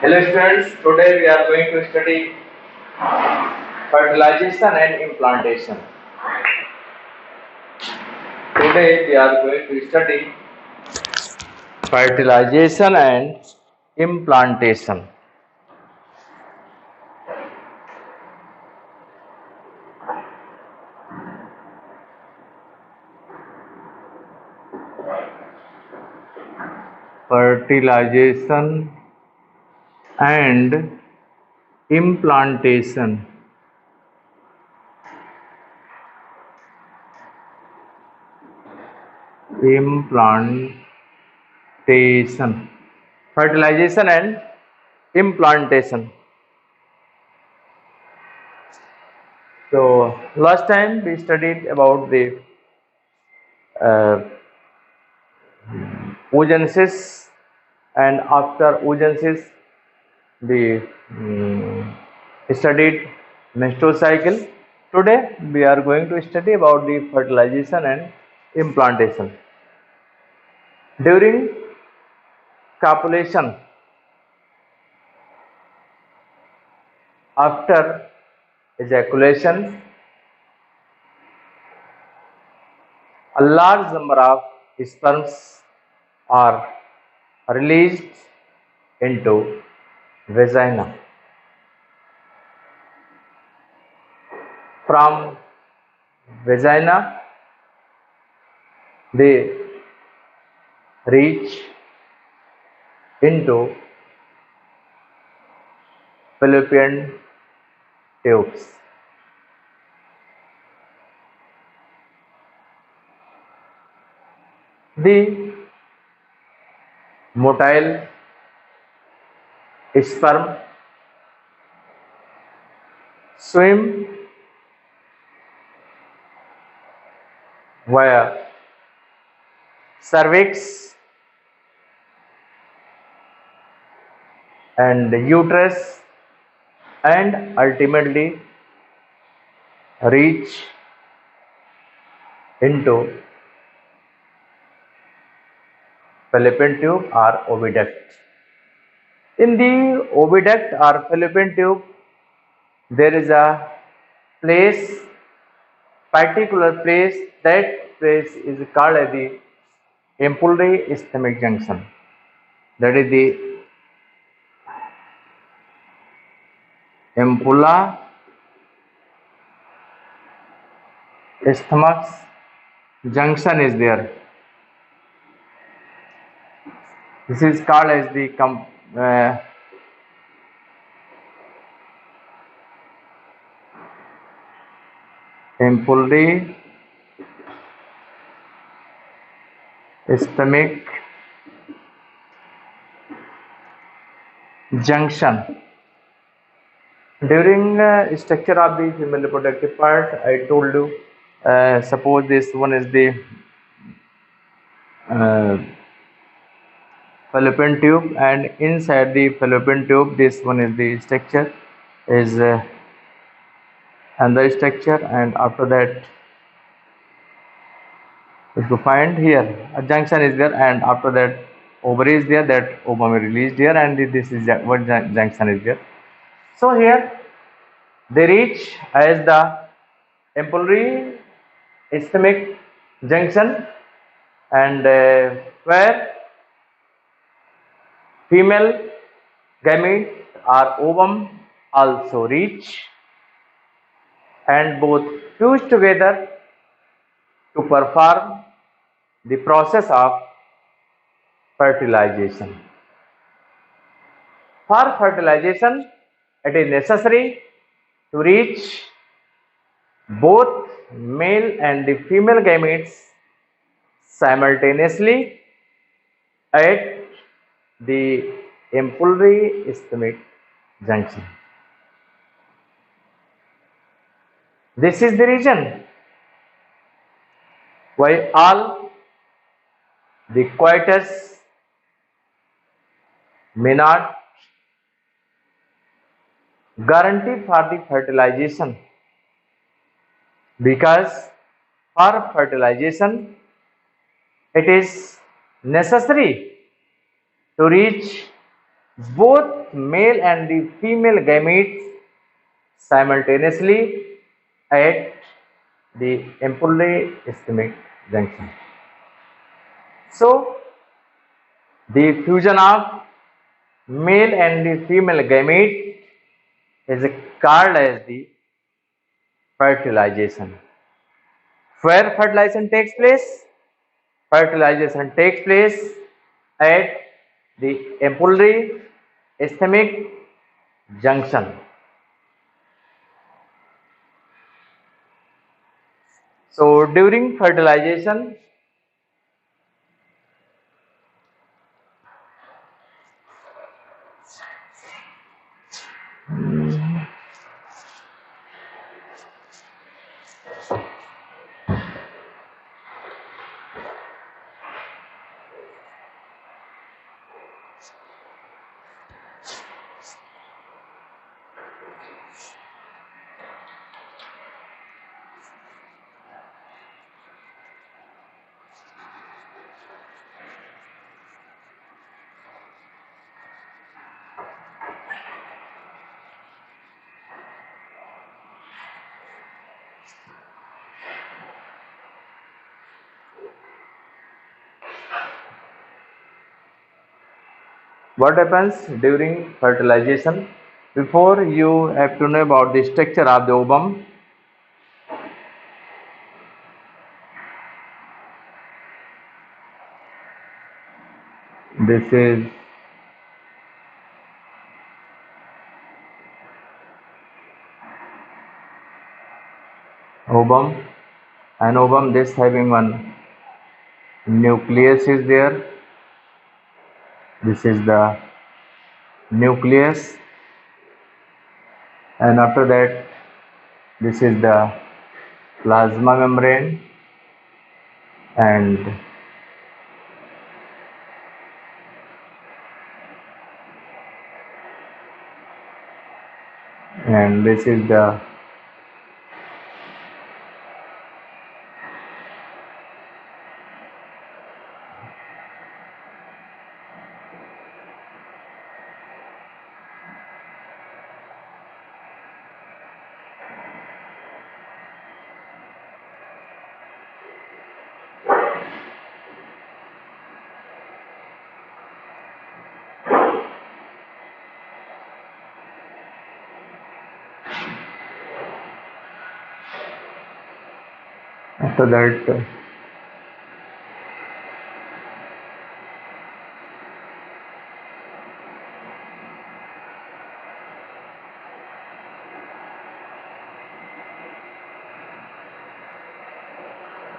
Hello students, today we are going to study fertilization and implantation. Today we are going to study fertilization and implantation. Fertilization and implantation. Implantation. Fertilization and implantation. So last time we studied about the uh, oogenesis, and after oogenesis the studied menstrual cycle. Today we are going to study about the fertilization and implantation. During copulation, after ejaculation, a large number of sperms are released into vagina. From vagina, they reach into fallopian tubes. The motile sperm swim via cervix and uterus and ultimately reach into fallopian tube or oviduct. In the oviduct or fallopian tube, there is a place, particular place. That place is called as the ampullary ischemic junction. That is the ampulla isthmus junction is there. This is called as the ampullary ischemic junction. During structure of the female reproductive part, I told you, suppose this one is the fallopian tube, and inside the fallopian tube, this one is the structure, is and the structure, and after that, if you find here a junction is there, and after that ovary is there, that ovum is released here, and this is what junction is there. So here they reach as the ampullary ischemic junction, and where female gamete or ovum also reach, and both fuse together to perform the process of fertilization. For fertilization, it is necessary to reach both male and the female gametes simultaneously at the ampullary ischemic junction. This is the reason why all the coitus may not guarantee for the fertilization, because for fertilization it is necessary to reach both male and the female gametes simultaneously at the ampullary ischemic junction. So, the fusion of male and the female gamete is called as the fertilization. Where fertilization takes place? Fertilization takes place at the ampullary ischemic junction. So during fertilization, what happens during fertilization? Before, you have to know about the structure of the ovum. This is ovum, and ovum, this having one nucleus is there. This is the nucleus, and after that, this is the plasma membrane, and this is the after that,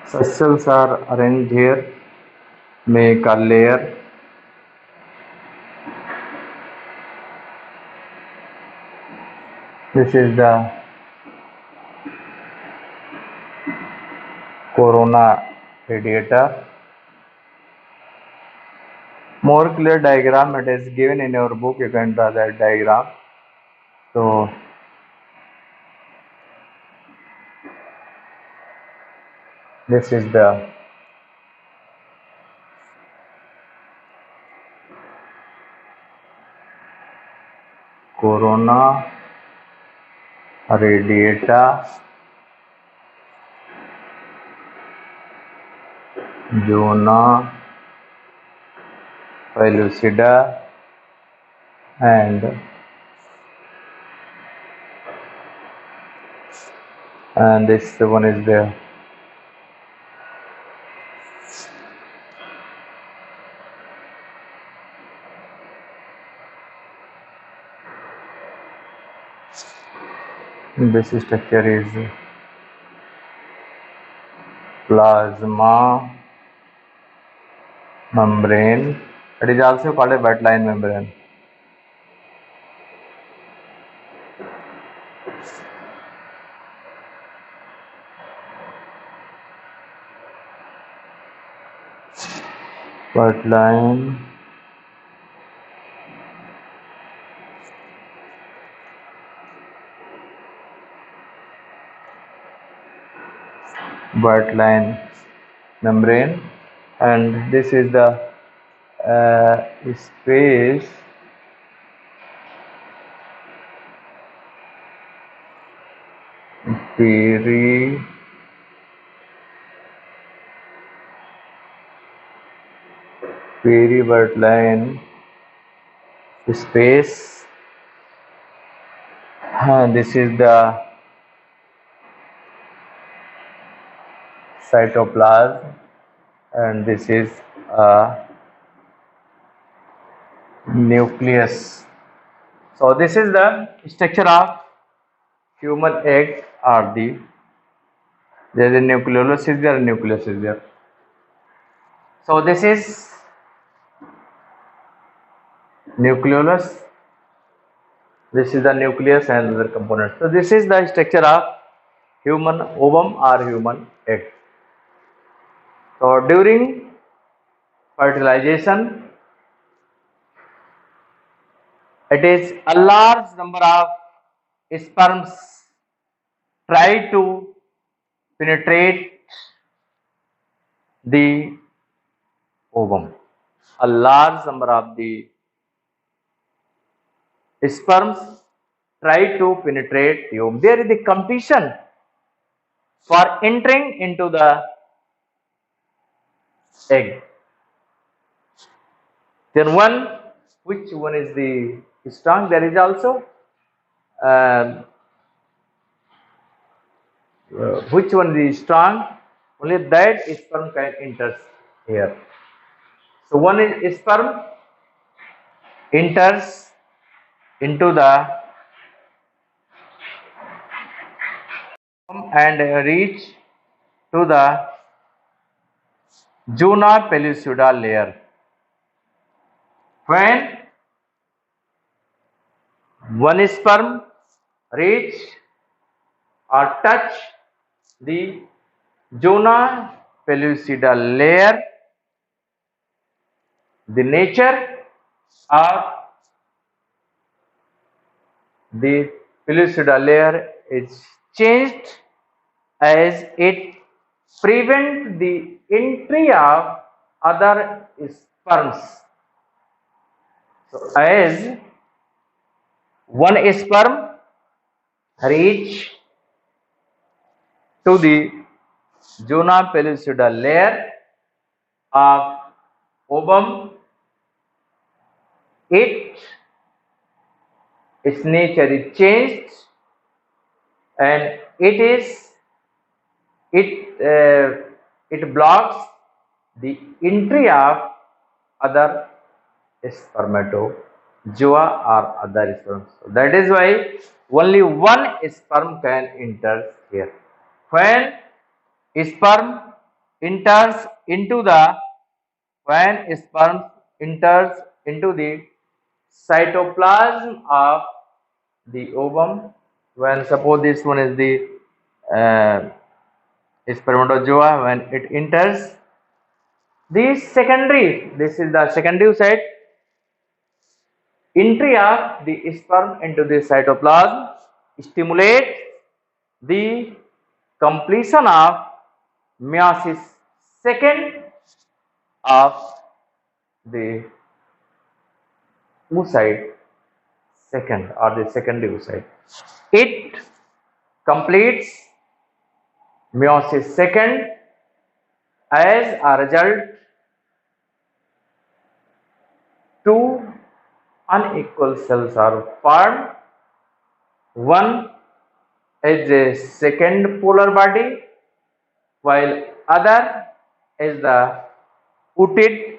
such cells are arranged here, make a layer. This is the corona radiata. More clear diagram it is given in your book, you can draw that diagram. So this is the corona radiata, zona pellucida, and this one is the this structure is plasma membrane. It is also called a wet-line membrane. Wet-line membrane, and this is the space Peri Perivert space. This is the cytoplasm, and this is a nucleus. So this is the structure of human egg, or there is a nucleolus is there, nucleus is there. So this is nucleolus, this is the nucleus and other components. So this is the structure of human ovum or human egg. So during fertilization, it is a large number of sperms try to penetrate the ovum. A large number of the sperms try to penetrate the ovum. There is the competition for entering into the egg. Then which one is the strong? There is also um, which one is strong? Only that sperm can enter here. So one is sperm enters into the and reach to the zona pellucida layer. When one sperm reach or touch the zona pellucida layer, the nature of the pellucida layer is changed as it prevent the entry of other sperms. So as one sperm reach to the zona pellucida layer of ovum, its nature is changed, and it blocks the entry of other spermatozoa or other sperms. So that is why only one sperm can enter here. When sperm enters into the the cytoplasm of the ovum, when suppose this one is the uh, spermatozoa, when it enters this is the secondary site, entry of the sperm into the cytoplasm stimulate the completion of meiosis second of the oocyte second, or the secondary oocyte. It completes meiosis second. As a result, two unequal cells are formed. One is a second polar body, while other is the oocyte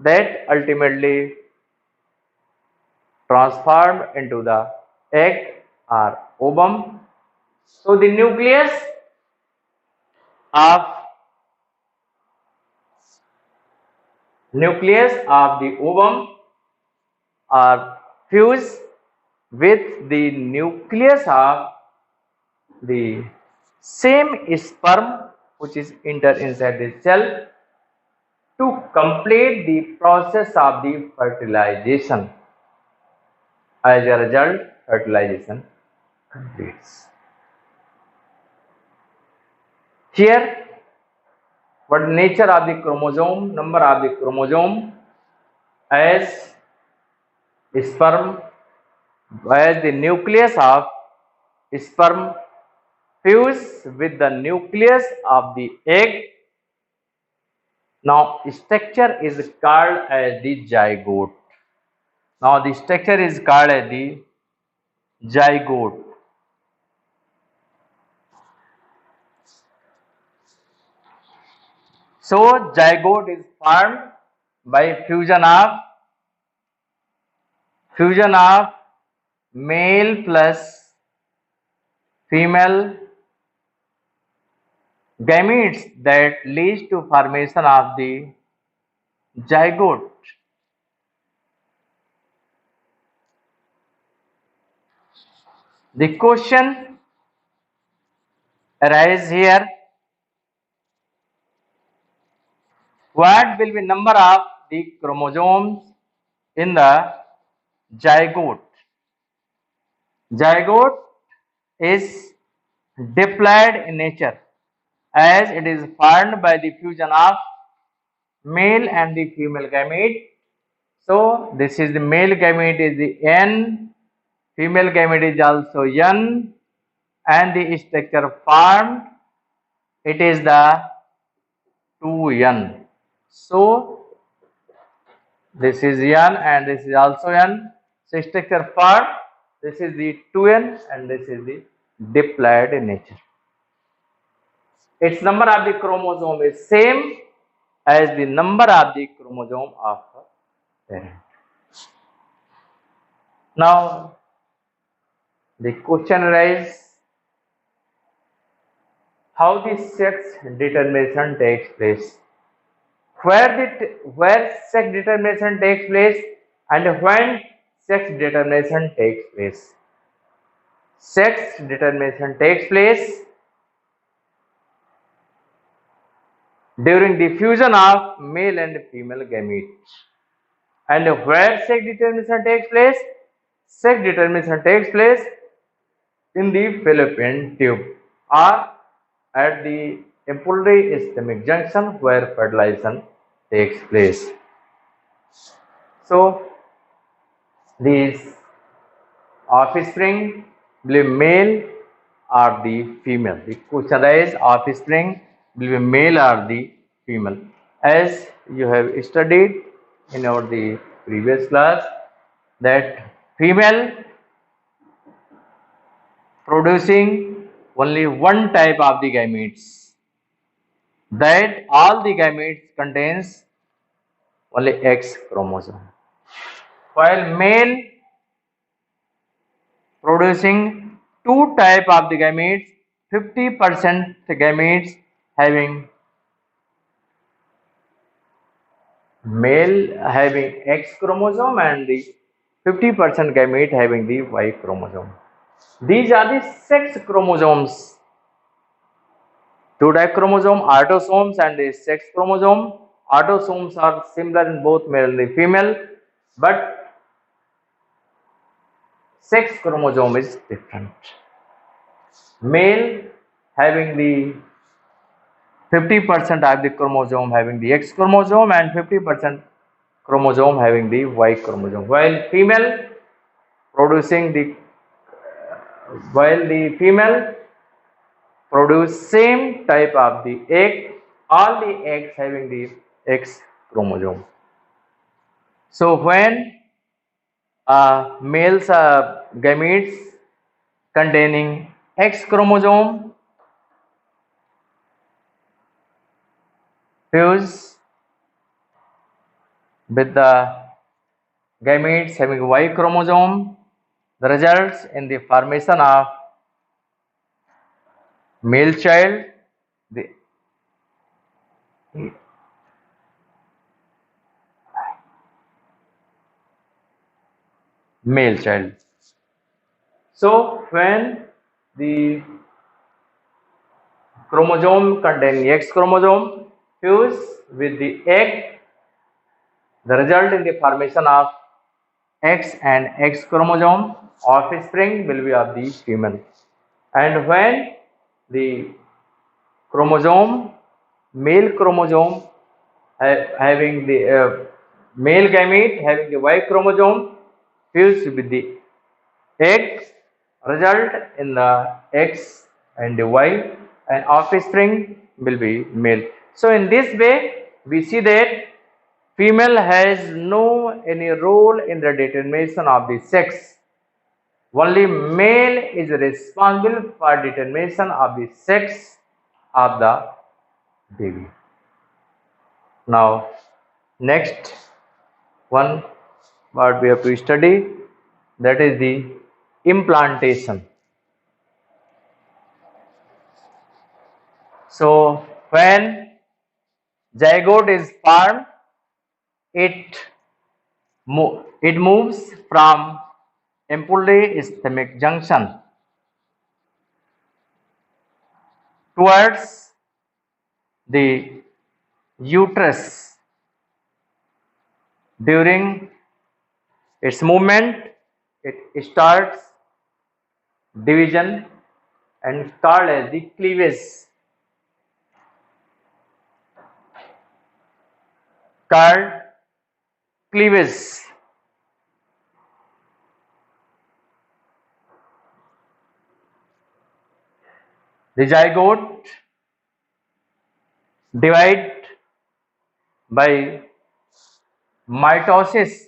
that ultimately transformed into the egg or ovum. So the nucleus of the ovum are fused with the nucleus of the same sperm, which is enter inside the cell to complete the process of the fertilization. As a result, fertilization completes. Here, what nature of the chromosome, number of the chromosome, as sperm, as the nucleus of sperm fuse with the nucleus of the egg. Now structure is called as the zygote. Now the structure is called as the zygote. So zygote is formed by fusion of male plus female gametes that leads to formation of the zygote. The question arises here: what will be number of the chromosomes in the zygote? Zygote is diploid in nature as it is formed by the fusion of male and the female gamete. So this is the male gamete is the N, female gamete is also N, and the structure formed it is the 2N. So this is N and this is also N. So structure formed this is the 2N and this is the diploid in nature. Its number of the chromosome is same as the number of the chromosome of a parent. Now the question arises: how the sex determination takes place? Where sex determination takes place and when sex determination takes place? Sex determination takes place during the fusion of male and female gametes. And where sex determination takes place? Sex determination takes place in the fallopian tube or at the ampullary stomach junction where fertilization takes place. So these offspring will be male or the female. The question is offspring will be male or the female. As you have studied in our the previous class that female producing only one type of the gametes, that all the gametes contains only X chromosome, while male producing two type of the gametes, 50% gametes having male having X chromosome and the 50% gamete having the Y chromosome. These are the sex chromosomes. Two type chromosome, autosomes and the sex chromosome. Autosomes are similar in both male and female, but sex chromosome is different. Male having the 50% of the chromosome having the X chromosome and 50% chromosome having the Y chromosome, while female produce same type of the egg, all the eggs having the X chromosome. So when males gametes containing X chromosome fuse with the gametes having Y chromosome, the results in the formation of male child, the male child. So when the chromosome containing X chromosome fuse with the egg, the result in the formation of X and X chromosome offspring will be of the female. And when the male chromosome having the male gamete having the Y chromosome fused with the egg, result in the X and the Y, and offspring will be male. So in this way, we see that female has no any role in the determination of the sex. Only male is responsible for determination of the sex of the baby. Now, next one what we have to study, that is the implantation. So when zygote is formed, it it moves from ampullary stomach junction towards the uterus. During its movement, it starts division and called as the cleavage. Called cleavage. The zygote divide by mitosis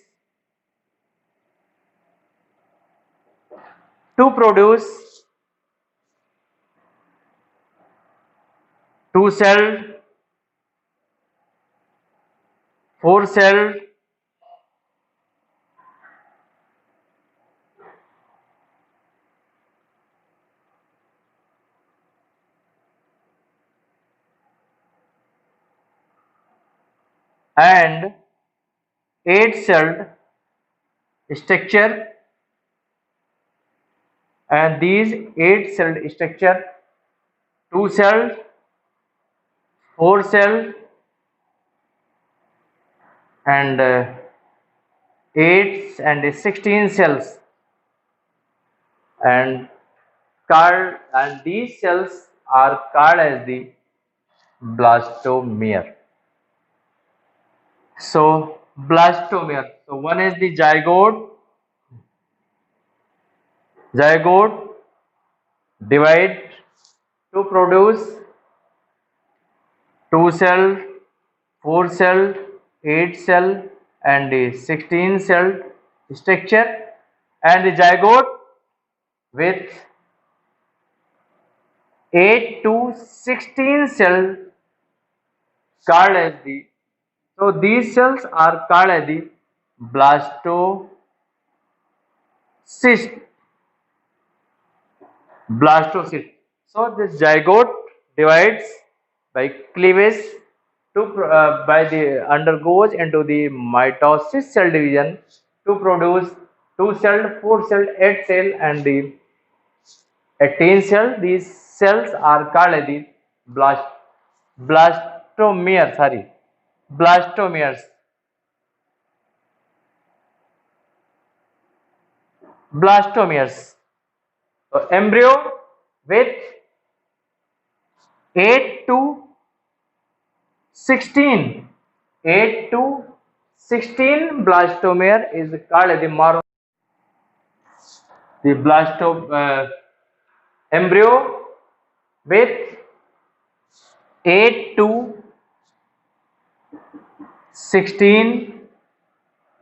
to produce two-celled, four-celled, and eight-celled structure, and these eight-celled structure, two-celled, four-celled, and 8 and 16 cells, and these cells are called as the blastomere. So blastomere. So one is the zygote. Zygote divide to produce two cell, four cell, eight cell, and the 16 cell structure, and the zygote with 8 to 16 cell called as the, so these cells are called as the blastocyst. Blastocyst. So this zygote divides by cleavage to by the undergoes into the mitosis cell division to produce two cell, four cell, eight cell, and the 18 cell. These cells are called the blast blastomere. Sorry, blastomeres. Blastomeres. So embryo with 8 to 16. 8 to 16 blastomere is called the the embryo with 8 to 16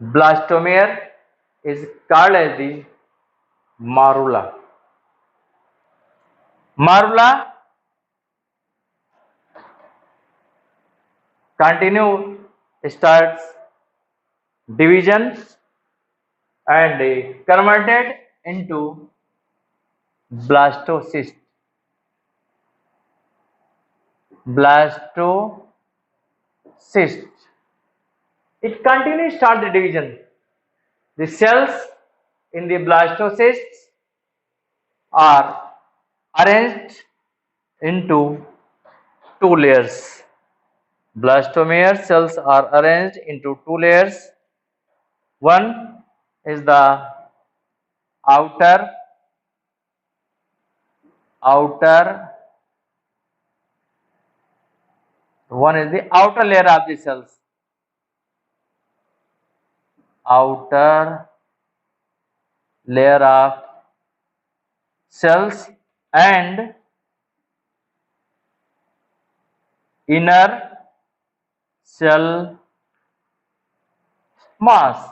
blastomere is called as the marula. Marula continue starts division and converted into blastocyst. Blastocyst. It continues start the division. The cells in the blastocysts are arranged into two layers. Blastomere cells are arranged into two layers. One is the outer outer one is the outer layer of the cells. Outer layer of cells, and inner cell mass,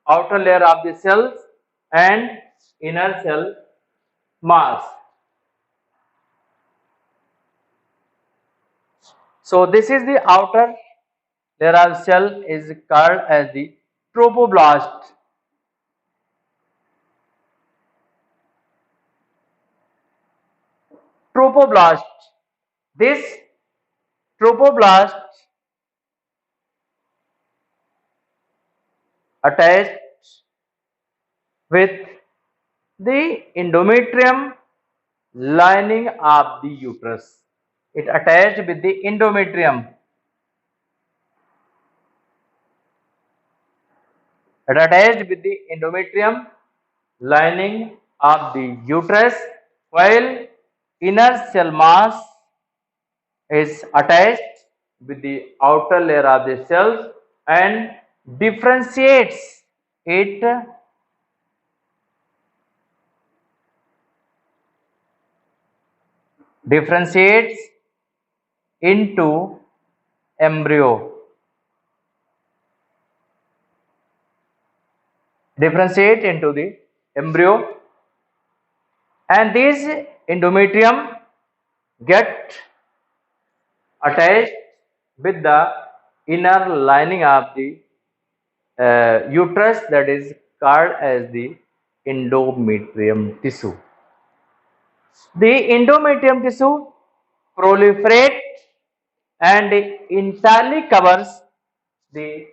outer layer of the cells and inner cell mass. So this is the outer layer of cell is called as the trophoblast. Trophoblast. This trophoblast attached with the endometrium lining of the uterus. It attached with the endometrium. It attached with the endometrium lining of the uterus, while inner cell mass is attached with the outer layer of the cells and differentiates it differentiates into embryo. Differentiate into the embryo, and this endometrium get attached with the inner lining of the uterus, that is called as the endometrium tissue. The endometrium tissue proliferate and the entirely covers the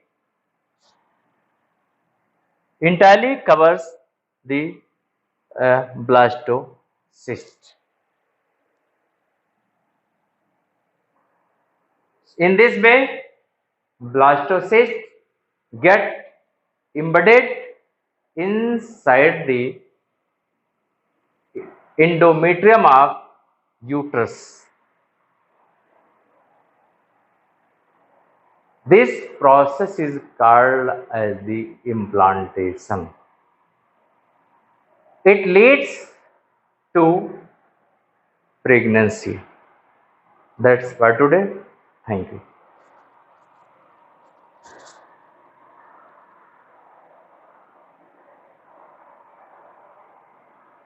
blastocyst. In this way, blastocyst get embedded inside the endometrium of uterus. This process is called as the implantation. It leads to pregnancy. That's for today. Thank you.